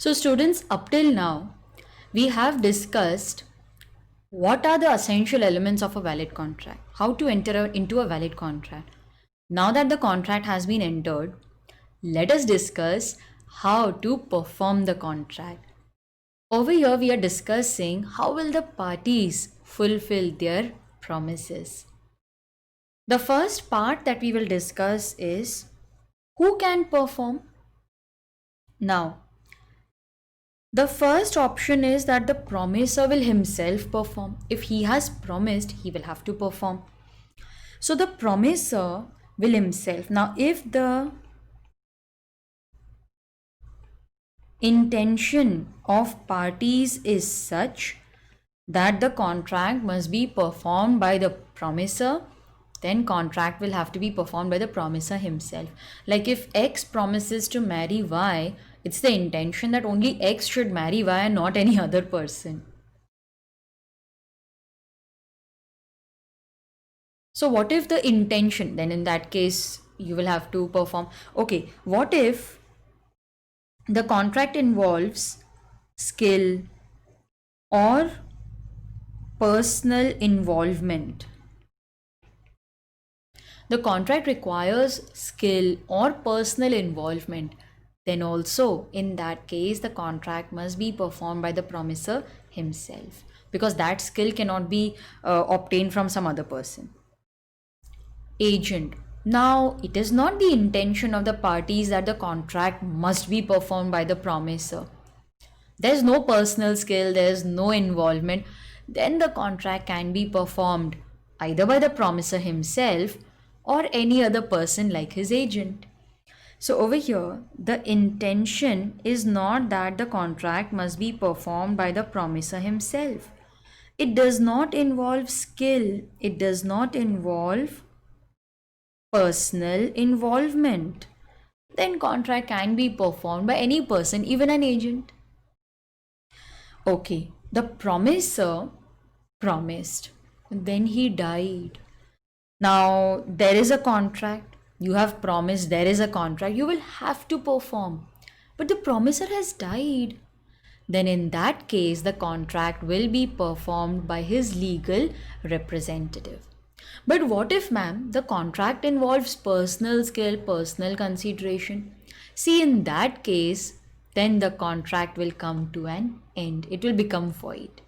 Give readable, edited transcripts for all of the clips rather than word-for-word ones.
So students, up till now, we have discussed what are the essential elements of a valid contract, how to enter into a valid contract. Now that the contract has been entered, let us discuss how to perform the contract. Over here, we are discussing how will the parties fulfill their promises. The first part that we will discuss is who can perform. Now, the first option is that the promiser will himself perform. If he has promised, he will have to perform. So the promiser will himself. Now, if the intention of parties is such that the contract must be performed by the promiser, then contract will have to be performed by the promiser himself. Like if X promises to marry Y, it's the intention that only X should marry Y and not any other person. So what if the intention, then in that case you will have to perform. Okay, what if the contract involves skill or personal involvement? The contract requires skill or personal involvement, then also in that case the contract must be performed by the promiser himself, because that skill cannot be obtained from some other person. Agent. Now, it is not the intention of the parties that the contract must be performed by the promiser. There's no personal skill, there's no involvement, then the contract can be performed either by the promiser himself or any other person like his agent. So over here, the intention is not that the contract must be performed by the promiser himself. It does not involve skill, it does not involve personal involvement. Then contract can be performed by any person, even an agent. Okay, the promiser promised, then he died. Now there is a contract, you have promised, there is a contract, you will have to perform, but the promiser has died. Then in that case the contract will be performed by his legal representative. But what if, ma'am, the contract involves personal skill, personal consideration? See, in that case, then the contract will come to an end. It will become void.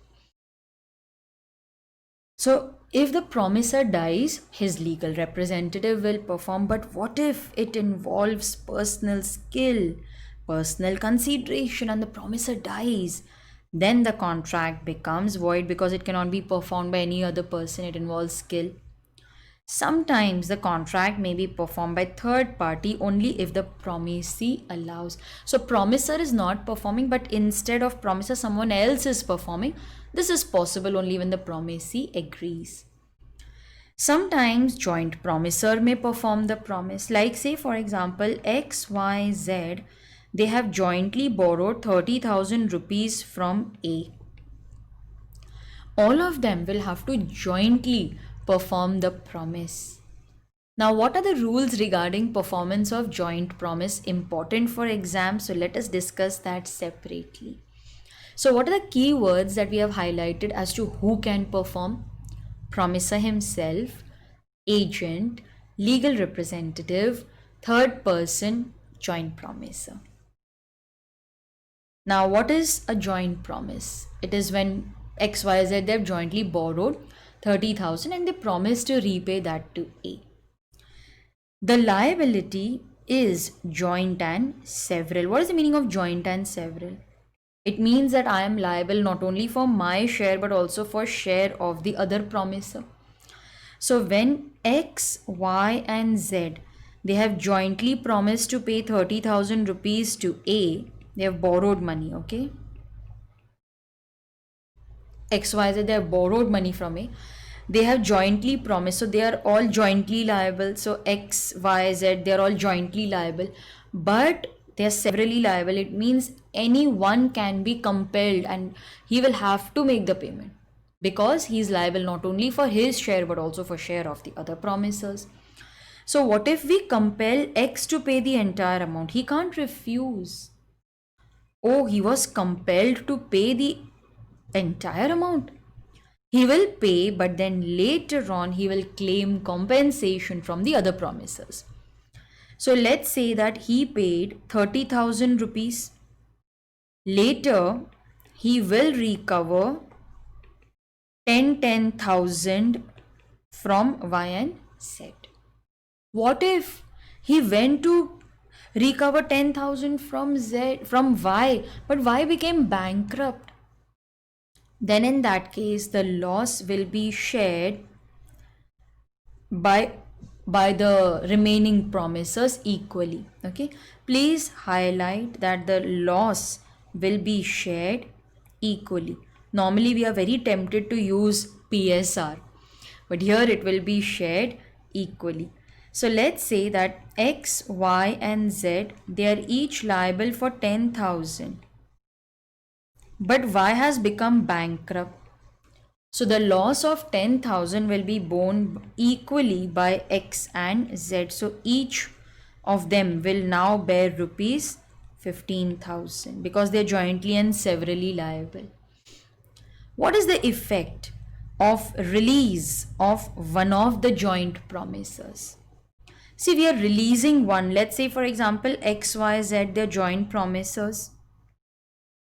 So, if the promiser dies, his legal representative will perform. But what if it involves personal skill, personal consideration, and the promiser dies? Then the contract becomes void because it cannot be performed by any other person. It involves skill. Sometimes the contract may be performed by third party only if the promisee allows. So promiser is not performing, but instead of promiser, someone else is performing. This is possible only when the promisee agrees. Sometimes joint promiser may perform the promise. Like say for example, X, Y, Z, they have jointly borrowed 30,000 rupees from A. All of them will have to jointly perform the promise. Now, what are the rules regarding performance of joint promise important for exam? So let us discuss that separately. So what are the key words that we have highlighted as to who can perform? Promiser himself, agent, legal representative, third person, joint promiser. Now, what is a joint promise? It is when XYZ they have jointly borrowed 30,000 and they promise to repay that to A. The liability is joint and several. What is the meaning of joint and several? It means that I am liable not only for my share but also for share of the other promiser. So when X, Y and Z, they have jointly promised to pay 30,000 rupees to A, they have borrowed money, okay? XYZ, they have borrowed money from A. They have jointly promised, so they are all jointly liable. So X, Y, Z, they are all jointly liable, but they are severally liable. It means any one can be compelled and he will have to make the payment because he is liable not only for his share but also for share of the other promisers. So what if we compel X to pay the entire amount? He can't refuse. Oh, he was compelled to pay the entire amount. He will pay, but then later on he will claim compensation from the other promisers. So let's say that he paid 30,000 rupees. Later, he will recover 10,000 from Y and Z. What if he went to recover 10,000 from Y, but Y became bankrupt? Then in that case, the loss will be shared by the remaining promisers equally. Okay, please highlight that the loss will be shared equally. Normally we are very tempted to use PSR, but here it will be shared equally. So let's say that X, Y and Z, they are each liable for 10,000, but Y has become bankrupt. So the loss of 10,000 will be borne equally by X and Z. So each of them will now bear rupees 15,000 because they are jointly and severally liable. What is the effect of release of one of the joint promisers? See, we are releasing one. Let's say, for example, X, Y, Z, they're joint promisers.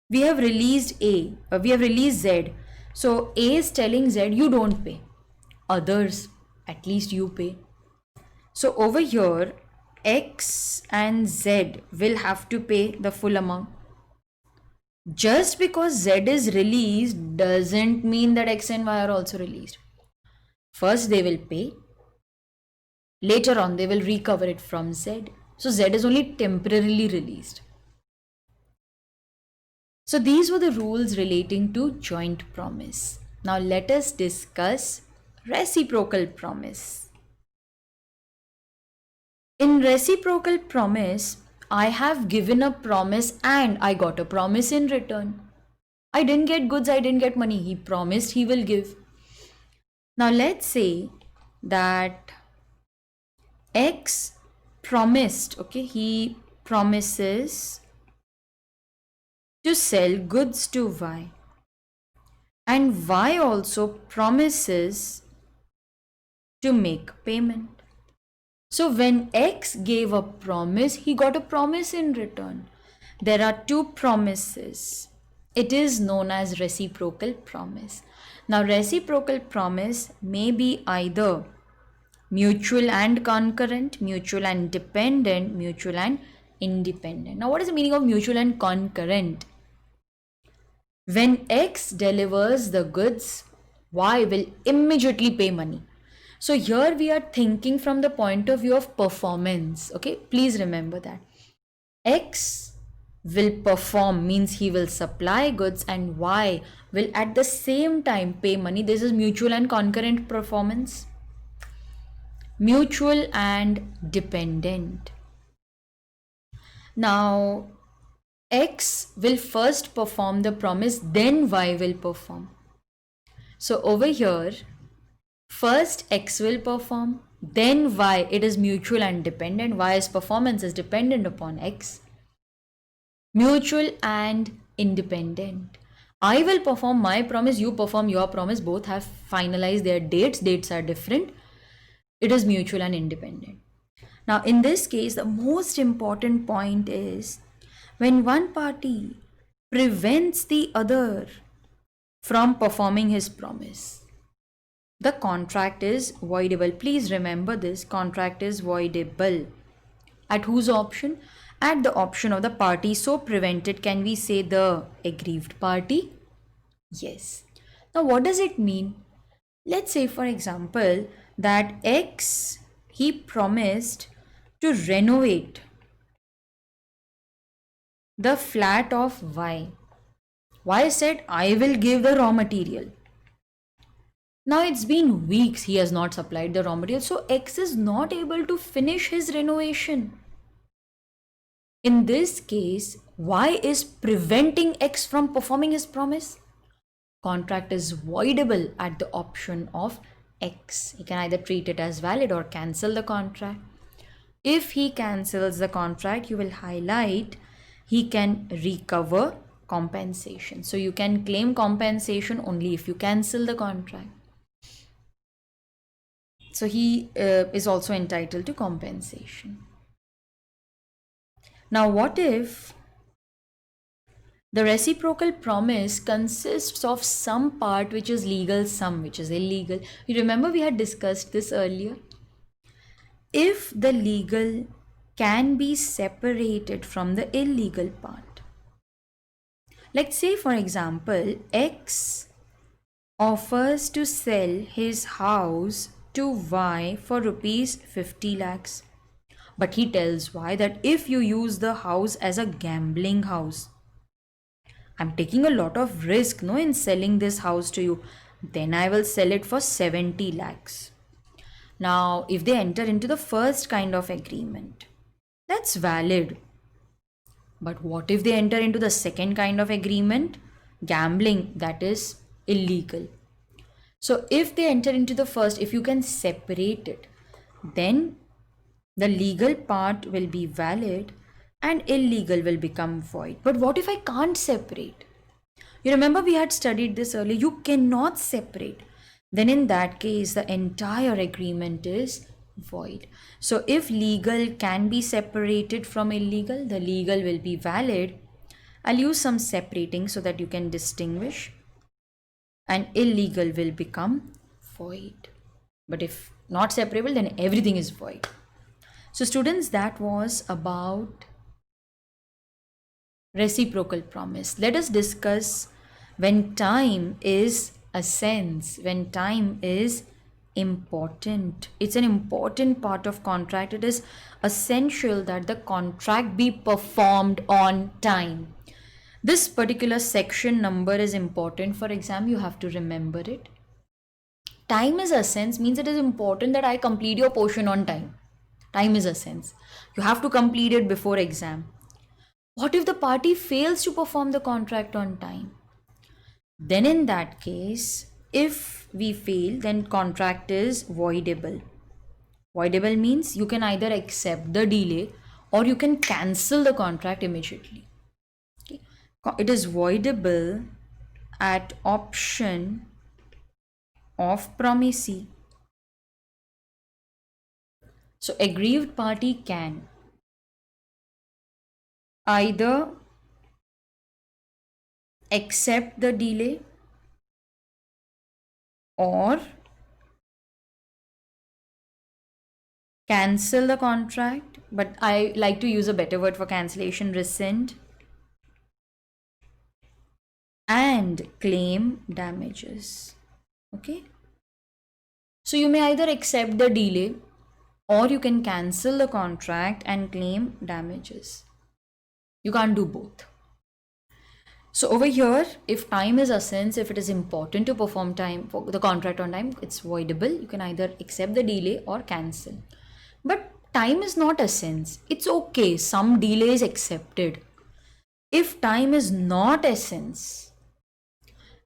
We have released we have released Z. So A is telling Z, you don't pay. Others, at least you pay. So over here, X and Z will have to pay the full amount. Just because Z is released doesn't mean that X and Y are also released. First they will pay. Later on they will recover it from Z. So Z is only temporarily released. So these were the rules relating to joint promise. Now let us discuss reciprocal promise. In reciprocal promise, I have given a promise and I got a promise in return. I didn't get goods, I didn't get money. He promised he will give. Now let's say that X promised, okay, he promises to sell goods to Y, and Y also promises to make payment. So when X gave a promise, he got a promise in return. There are two promises. It is known as reciprocal promise. Now reciprocal promise may be either mutual and concurrent, mutual and dependent, mutual and independent. Now what is the meaning of mutual and concurrent? When X delivers the goods, Y will immediately pay money. So here we are thinking from the point of view of performance. Okay, please remember that. X will perform means he will supply goods and Y will at the same time pay money. This is mutual and concurrent performance. Mutual and dependent. Now X will first perform the promise, then Y will perform. So over here, first X will perform, then Y. It is mutual and dependent. Y's performance is dependent upon X. Mutual and independent. I will perform my promise, you perform your promise. Both have finalized their dates. Dates are different. It is mutual and independent. Now in this case, the most important point is when one party prevents the other from performing his promise, the contract is voidable. Please remember this, contract is voidable. At whose option? At the option of the party so prevented. Can we say the aggrieved party? Yes. Now what does it mean? Let's say for example that X, he promised to renovate the flat of Y. Y said, I will give the raw material. Now it's been weeks he has not supplied the raw material. So X is not able to finish his renovation. In this case, Y is preventing X from performing his promise. Contract is voidable at the option of X. He can either treat it as valid or cancel the contract. If he cancels the contract, you will highlight he can recover compensation. So you can claim compensation only if you cancel the contract. So he is also entitled to compensation. Now, what if the reciprocal promise consists of some part which is legal, some which is illegal? You remember we had discussed this earlier. If the legal can be separated from the illegal part, let's say for example, X offers to sell his house to Y for rupees 50 lakhs. But he tells Y that if you use the house as a gambling house, I'm taking a lot of risk no in selling this house to you, then I will sell it for 70 lakhs. Now, if they enter into the first kind of agreement, that's valid. But what if they enter into the second kind of agreement? Gambling, that is illegal. So if they enter into the first, if you can separate it, then the legal part will be valid and illegal will become void. But what if I can't separate? You remember we had studied this earlier. You cannot separate. Then in that case, the entire agreement is void. So if legal can be separated from illegal, the legal will be valid. I'll use some separating so that you can distinguish. And illegal will become void. But if not separable, then everything is void. So students, that was about reciprocal promise. Let us discuss when time is a sense, when time is important. It's an important part of contract. It is essential that the contract be performed on time. This particular section number is important for exam. You have to remember it. Time is essence means it is important that I complete your portion on time. Time is essence. You have to complete it before exam. What if the party fails to perform the contract on time? Then in that case, if we fail, then contract is voidable. Voidable means you can either accept the delay or you can cancel the contract immediately. Okay. It is voidable at option of promisee. So aggrieved party can either accept the delay or cancel the contract, but I like to use a better word for cancellation, rescind, and claim damages. Okay, so you may either accept the delay or you can cancel the contract and claim damages. You can't do both. So over here, if time is essence, if it is important to perform time for the contract on time, it's voidable. You can either accept the delay or cancel. But time is not essence. It's okay. Some delay is accepted. If time is not essence,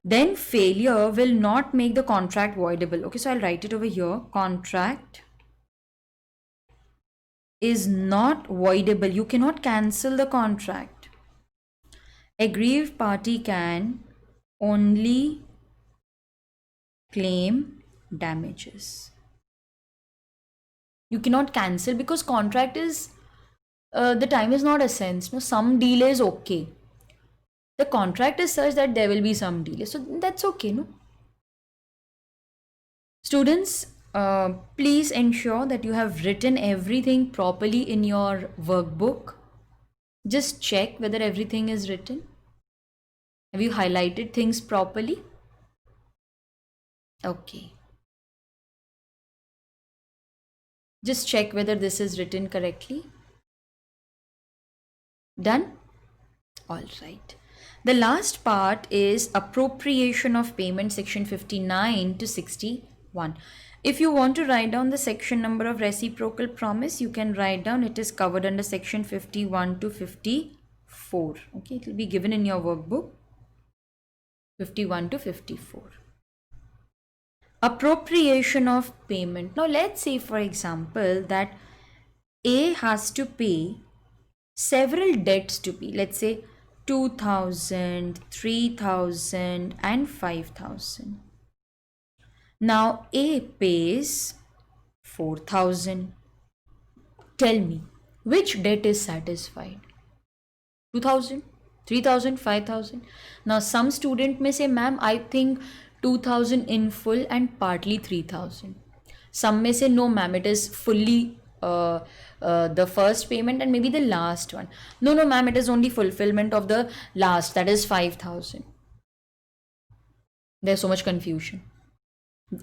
then failure will not make the contract voidable. Okay, so I'll write it over here. Contract is not voidable. You cannot cancel the contract. Aggrieved party can only claim damages. You cannot cancel because contract is the time is not essence. No, some delay is okay. The contract is such that there will be some delay, so that's okay. No, students, please ensure that you have written everything properly in your workbook. Just check whether everything is written. Have you highlighted things properly? Okay. Just check whether this is written correctly. Done? All right. The last part is appropriation of payment, section 59 to 61. If you want to write down the section number of reciprocal promise, you can write down. It is covered under section 51 to 54. Okay, it will be given in your workbook. 51 to 54. Appropriation of payment. Now let's say for example that A has to pay several debts to be, let's say 2000, 3000, and 5000. Now A pays 4000. Tell me, which debt is satisfied? 2000, 3000, 5000. Now some student may say, ma'am, I think 2000 in full and partly 3000. Some may say, no ma'am, it is fully the first payment and maybe the last one. No, no ma'am, it is only fulfillment of the last, that is 5000. There's so much confusion.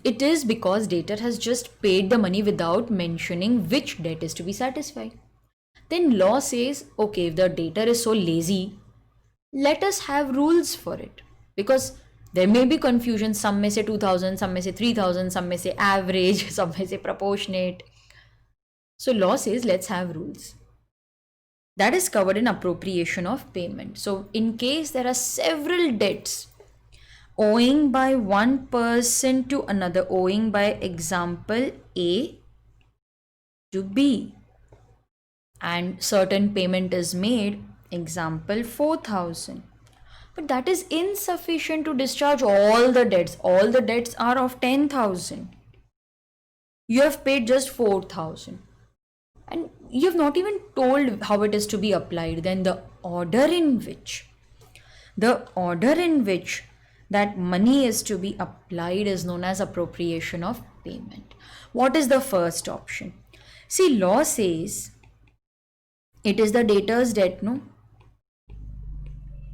It is because debtor has just paid the money without mentioning which debt is to be satisfied. Then law says, okay, if the debtor is so lazy, let us have rules for it, because there may be confusion. Some may say 2000, some may say 3000, some may say average, some may say proportionate. So law says let's have rules. That is covered in appropriation of payment. So in case there are several debts owing by one person to another, owing by example A to B, and certain payment is made, example 4000, but that is insufficient to discharge all the debts. All the debts are of 10,000. You have paid just 4,000. And you have not even told how it is to be applied. Then the order in which that money is to be applied is known as appropriation of payment. What is the first option? See, law says it is the debtor's debt, no?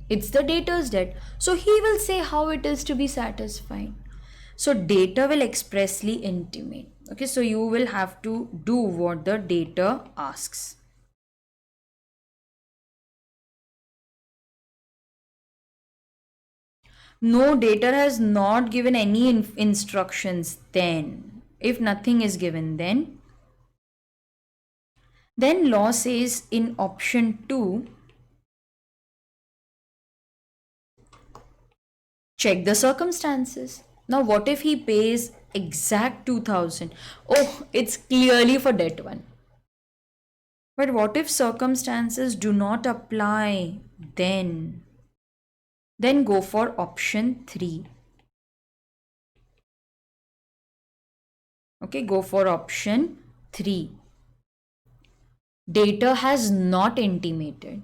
It's the debtor's debt. So he will say how it is to be satisfied. So debtor will expressly intimate. Okay, so you will have to do what the debtor asks. No, debtor has not given any instructions then. If nothing is given then law says in option 2, check the circumstances. Now what if he pays exact 2000? Oh, it's clearly for debt 1. But what if circumstances do not apply? Then go for option 3. Okay, go for option 3. Debtor has not intimated.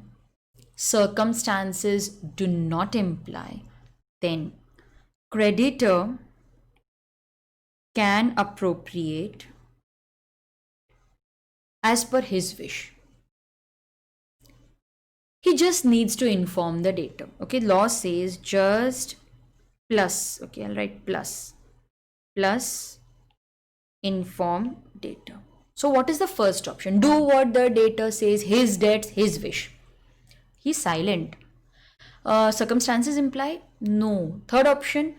Circumstances do not imply. Then creditor can appropriate as per his wish. He just needs to inform the debtor. Okay, law says just plus. Okay, I'll write plus inform debtor. So what is the first option? Do what the debtor says, his debts, his wish. He's silent. Circumstances imply? No. Third option,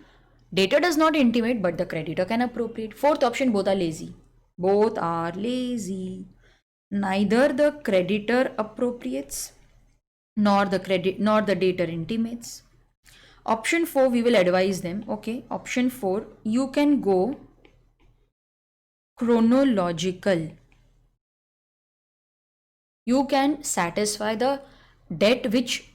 debtor does not intimate but the creditor can appropriate. Fourth option, both are lazy. Both are lazy. Neither the creditor appropriates nor the debtor intimates. Option 4, we will advise them. Okay, option 4, you can go chronological. You can satisfy the debt which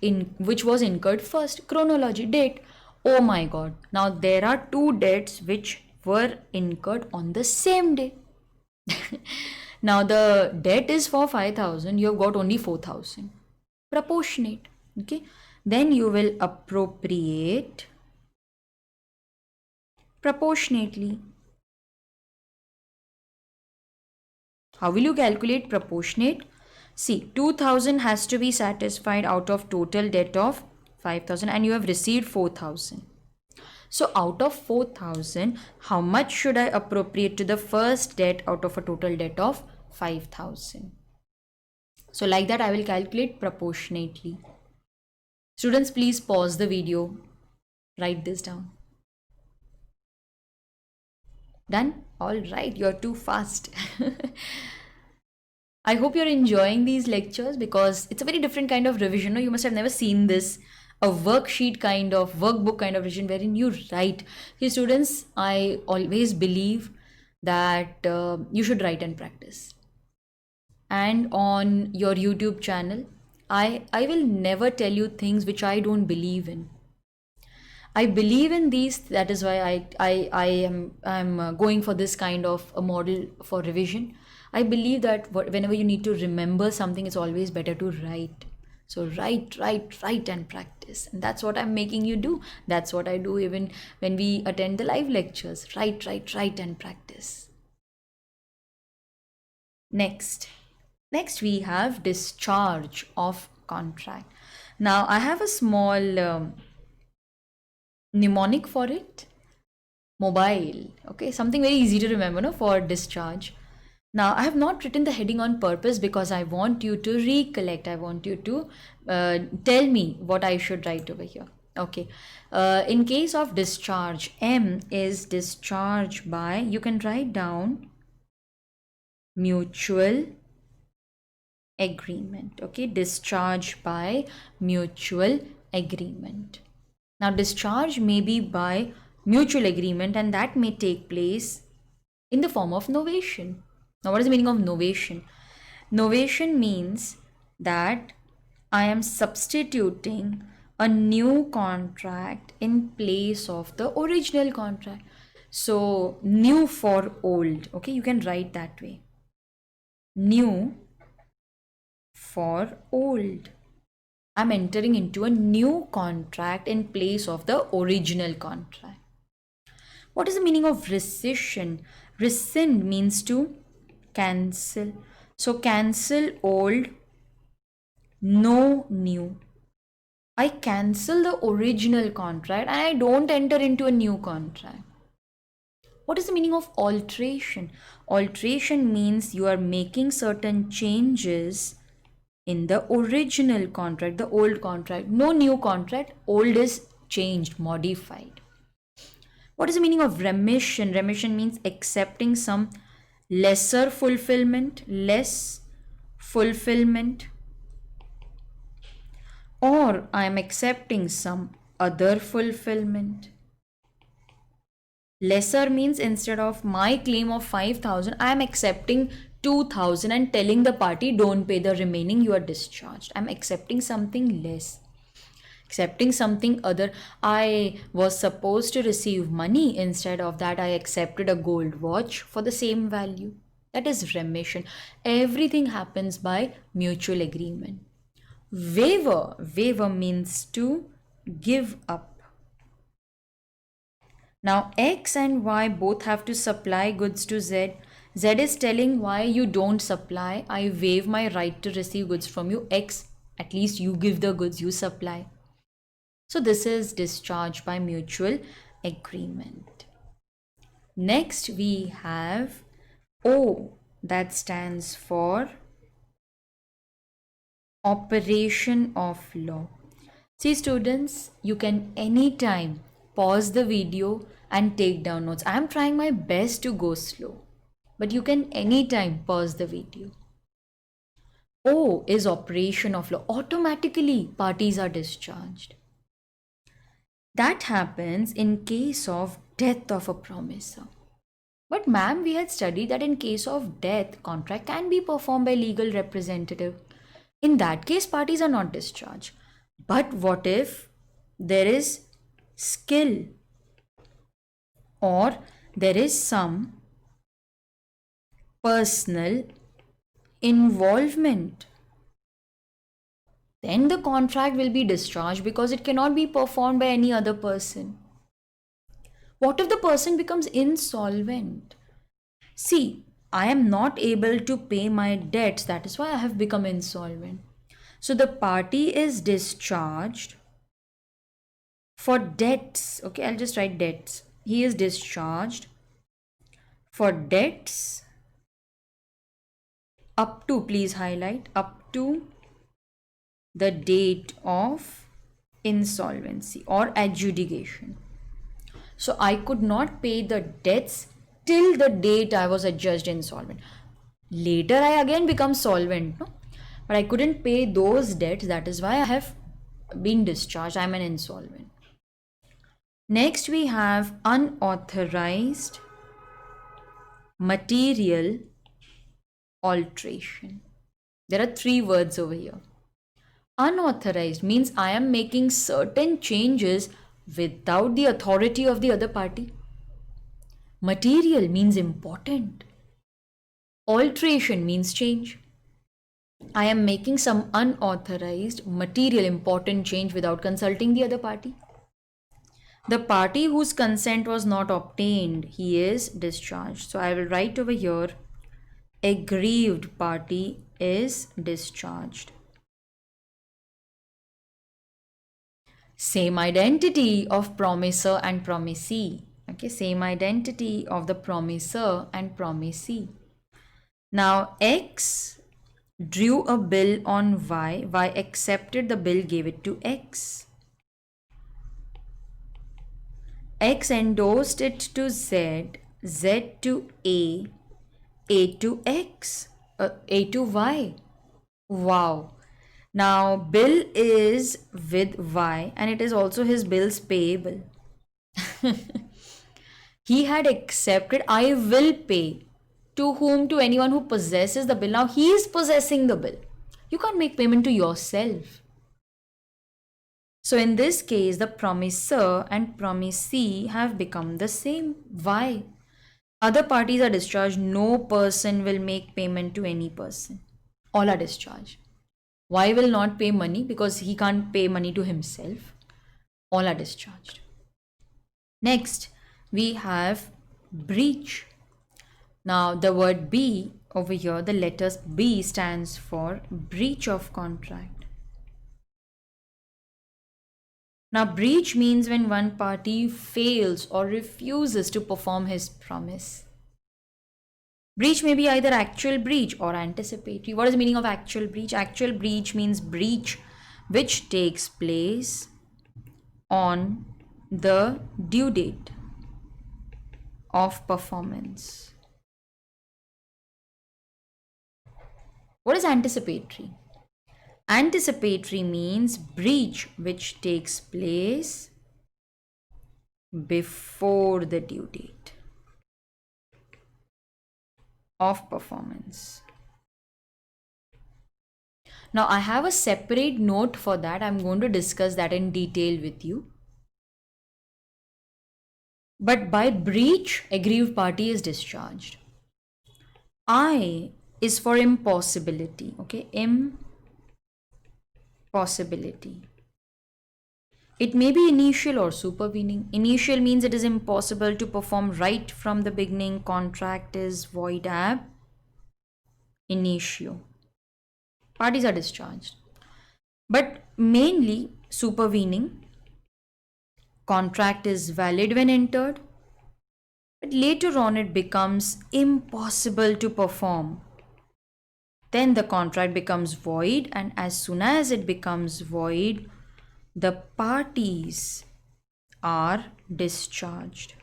was incurred first. Chronology, date. Oh my god, now there are 2 debts which were incurred on the same day. Now the debt is for 5000, you have got only 4000. Proportionate. Okay, then you will appropriate proportionately. How will you calculate proportionate? See, 2000 has to be satisfied out of total debt of 5000 and you have received 4000. So out of 4000, how much should I appropriate to the first debt out of a total debt of 5000? So like that I will calculate proportionately. Students, please pause the video. Write this down. Done? All right, you're too fast. I hope you're enjoying these lectures because it's a very different kind of revision. No, you must have never seen this, a worksheet kind of, workbook kind of revision wherein you write. See, students, I always believe that you should write and practice. And on your YouTube channel, I will never tell you things which I don't believe in. I believe in these. That is why I'm going for this kind of a model for revision. I believe that whenever you need to remember something, it's always better to write. So write and practice, and that's what I'm making you do. That's what I do even when we attend the live lectures. Write and practice. Next we have discharge of contract. Now I have a small mnemonic for it. Mobile. Okay, something very easy to remember, no, for discharge. Now I have not written the heading on purpose because I want you to recollect. I want you to tell me what I should write over here. Okay, in case of discharge, M is discharge by, you can write down, mutual agreement. Okay, discharge by mutual agreement. Now discharge may be by mutual agreement, and that may take place in the form of novation. Now what is the meaning of novation? Novation means that I am substituting a new contract in place of the original contract. So new for old. Okay, you can write that way. New for old. I'm entering into a new contract in place of the original contract. What is the meaning of rescission? Rescind means to cancel. So cancel old, no new. I cancel the original contract and I don't enter into a new contract. What is the meaning of alteration? Alteration means you are making certain changes in the original contract, the old contract. No new contract, old is changed, modified. What is the meaning of remission? Remission means accepting some lesser fulfillment, less fulfillment, or I am accepting some other fulfillment. Lesser means instead of my claim of 5,000, I am accepting 2,000 and telling the party, don't pay the remaining, you are discharged. I am accepting something less. Accepting something other. I was supposed to receive money. Instead of that, I accepted a gold watch for the same value. That is remission. Everything happens by mutual agreement. Waiver means to give up. Now X and Y both have to supply goods to Z. Z is telling Y, you don't supply, I waive my right to receive goods from you. X, at least you give the goods, you supply. So this is discharge by mutual agreement. Next we have O, that stands for operation of law. See students, you can anytime pause the video and take down notes. I am trying my best to go slow, but you can anytime pause the video. O is operation of law. Automatically parties are discharged. That happens in case of death of a promisor. But ma'am, we had studied that in case of death, contract can be performed by legal representative. In that case, parties are not discharged. But what if there is skill or there is some personal involvement? Then the contract will be discharged because it cannot be performed by any other person. What if the person becomes insolvent? See, I am not able to pay my debts. That is why I have become insolvent. So the party is discharged for debts. Okay, I'll just write debts. He is discharged for debts up to, please highlight, up to the date of insolvency or adjudication. So I could not pay the debts till the date I was adjudged insolvent. Later I again become solvent, no? But I couldn't pay those debts. That is why I have been discharged. I'm an insolvent. Next we have unauthorized material alteration. There are three words over here. Unauthorized means I am making certain changes without the authority of the other party. Material means important. Alteration means change. I am making some unauthorized, material, important change without consulting the other party. The party whose consent was not obtained, he is discharged. So I will write over here, aggrieved party is discharged. Same identity of promiser and promisee. Okay, same identity of the promiser and promisee. Now X drew a bill on Y. Y accepted the bill, gave it to X. X endorsed it to Z, Z to A to X, A to Y. Wow. Now bill is with Y and it is also his bills payable. He had accepted, I will pay. To whom? To anyone who possesses the bill. Now he is possessing the bill. You can't make payment to yourself. So in this case, the promiser and promisee have become the same. Why? Other parties are discharged. No person will make payment to any person. All are discharged. Why will not pay money? Because he can't pay money to himself. All are discharged. Next, we have breach. Now, the word B over here, the letters B stands for breach of contract. Now, breach means when one party fails or refuses to perform his promise. Breach may be either actual breach or anticipatory. What is the meaning of actual breach? Actual breach means breach which takes place on the due date of performance. What is anticipatory? Anticipatory means breach which takes place before the due date of performance. Now I have a separate note for that. I'm going to discuss that in detail with you. But by breach, aggrieved party is discharged. I is for impossibility. Okay, impossibility. It may be initial or supervening. Initial means it is impossible to perform right from the beginning. Contract is void ab initio. Parties are discharged. But mainly supervening. Contract is valid when entered. But later on it becomes impossible to perform. Then the contract becomes void, and as soon as it becomes void, the parties are discharged.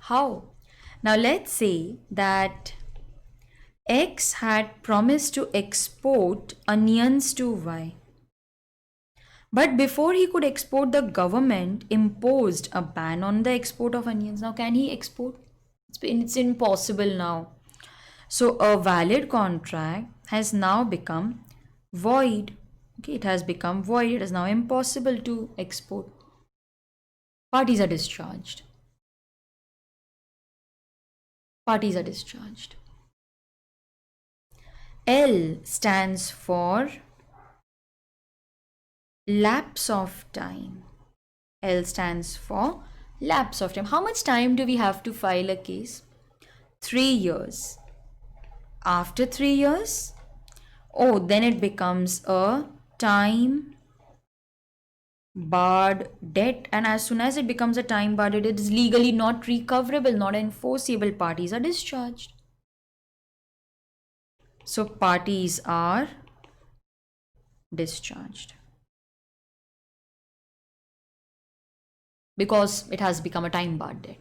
How? Now let's say that X had promised to export onions to Y. But before he could export, the government imposed a ban on the export of onions. Now can he export? It's impossible now. So a valid contract has now become void. Okay, it has become void. It is now impossible to export. Parties are discharged. Parties are discharged. L stands for lapse of time. L stands for lapse of time. How much time do we have to file a case? 3 years. After 3 years, oh, then it becomes a time barred debt, and as soon as it becomes a time barred debt, it is legally not recoverable, not enforceable. Parties are discharged. So parties are discharged because it has become a time barred debt.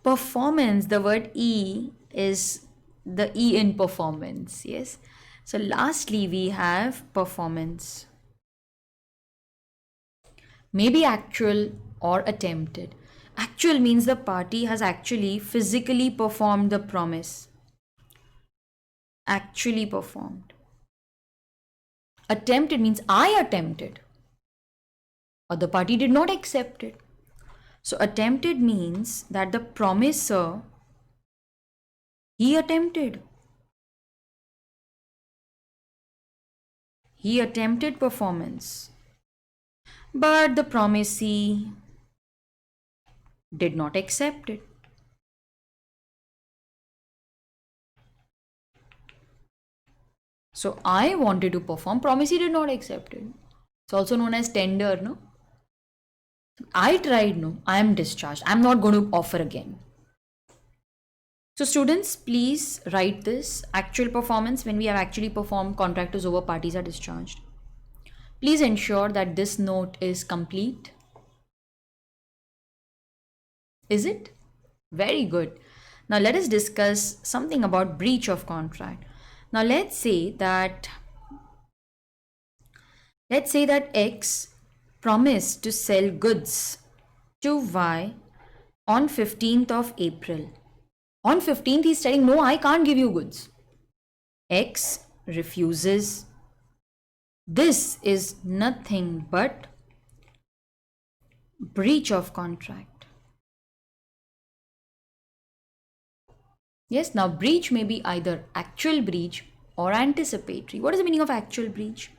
Performance, the word E is the E in performance. Yes. So lastly, we have performance. Maybe actual or attempted. Actual means the party has actually physically performed the promise. Actually performed. Attempted means I attempted. Other party did not accept it. So attempted means that the promiser, he attempted. He attempted performance. But the promisee did not accept it. So I wanted to perform, promisee did not accept it. It's also known as tender, no? I tried, no, I am discharged. I'm not going to offer again. So students, please write this. Actual performance, when we have actually performed, contract is over, parties are discharged. Please ensure that this note is complete. Is it? Very good. Now let us discuss something about breach of contract. Now let's say that X promised to sell goods to Y on 15th of April. On 15th, he's telling, no, I can't give you goods. X refuses. This is nothing but breach of contract. Yes, now breach may be either actual breach or anticipatory. What is the meaning of actual breach?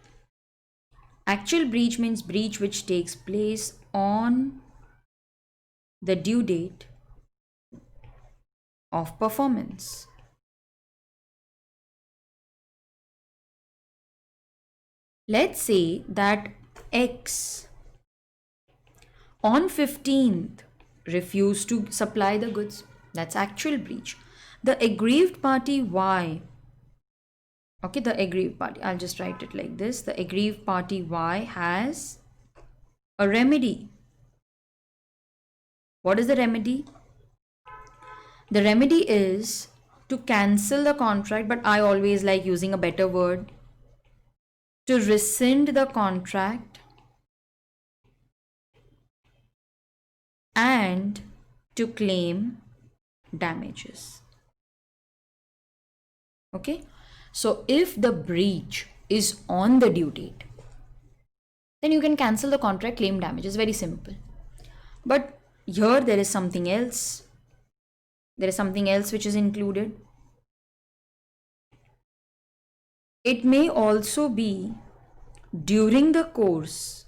Actual breach means breach which takes place on the due date of performance. Let's say that X on 15th refused to supply the goods. That's actual breach. The aggrieved party Y, okay, the aggrieved party, I'll just write it like this. The aggrieved party Y has a remedy. What is the remedy? The remedy is to cancel the contract, but I always like using a better word, to rescind the contract and to claim damages. Okay, so if the breach is on the due date, then you can cancel the contract, claim damages. Very simple. But here there is something else. There is something else which is included. It may also be during the course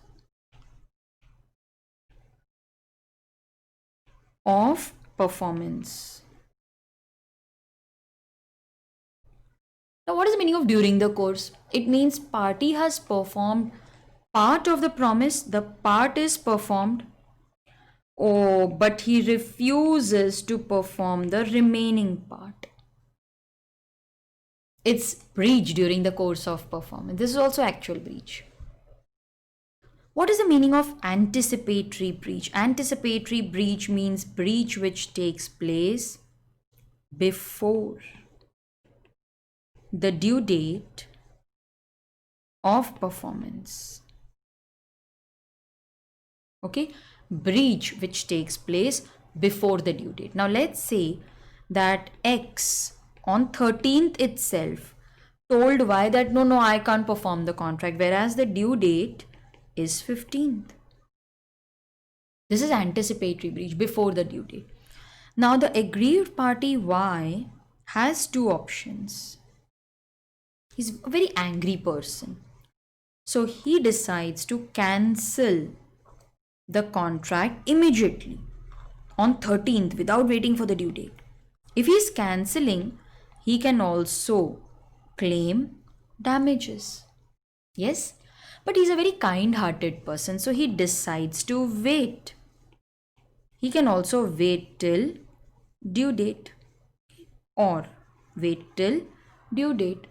of performance. Now, what is the meaning of during the course? It means party has performed part of the promise, the part is performed. Oh, but he refuses to perform the remaining part. It's breach during the course of performance. This is also actual breach. What is the meaning of anticipatory breach? Anticipatory breach means breach which takes place before the due date of performance. Okay, breach which takes place before the due date. Now let's say that X on 13th itself told Y that no, I can't perform the contract, whereas the due date is 15th. This is anticipatory breach before the due date. Now the aggrieved party Y has two options. He's a very angry person. So he decides to cancel the contract immediately on 13th without waiting for the due date. If he is cancelling, he can also claim damages. Yes, but he's a very kind-hearted person, so he decides to wait. He can also wait till due date or wait till due date.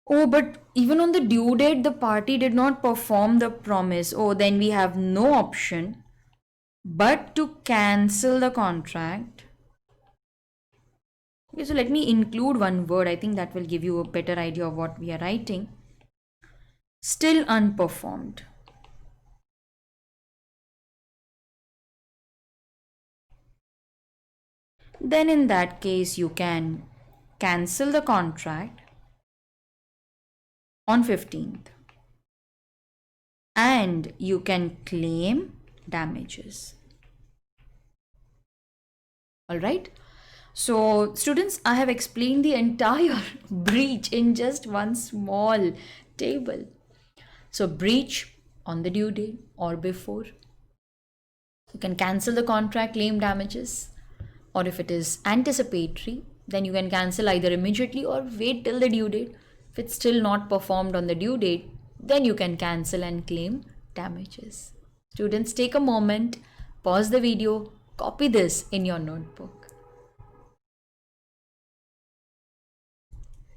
Oh, but even on the due date, the party did not perform the promise. Oh, then we have no option but to cancel the contract. Okay, so let me include one word. I think that will give you a better idea of what we are writing. Still unperformed. Then in that case, you can cancel the contract on 15th. and you can claim damages. All right. So, students, I have explained the entire breach in just one small table. So, breach on the due date or before. You can cancel the contract, claim damages, or if it is anticipatory, then you can cancel either immediately or wait till the due date. If it's still not performed on the due date, then you can cancel and claim damages. Students, take a moment, pause the video, copy this in your notebook.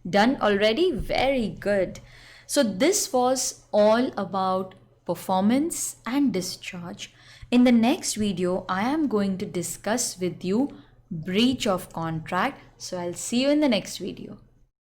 Done already? Very good. So, this was all about performance and discharge. In the next video, I am going to discuss with you breach of contract. So, I'll see you in the next video.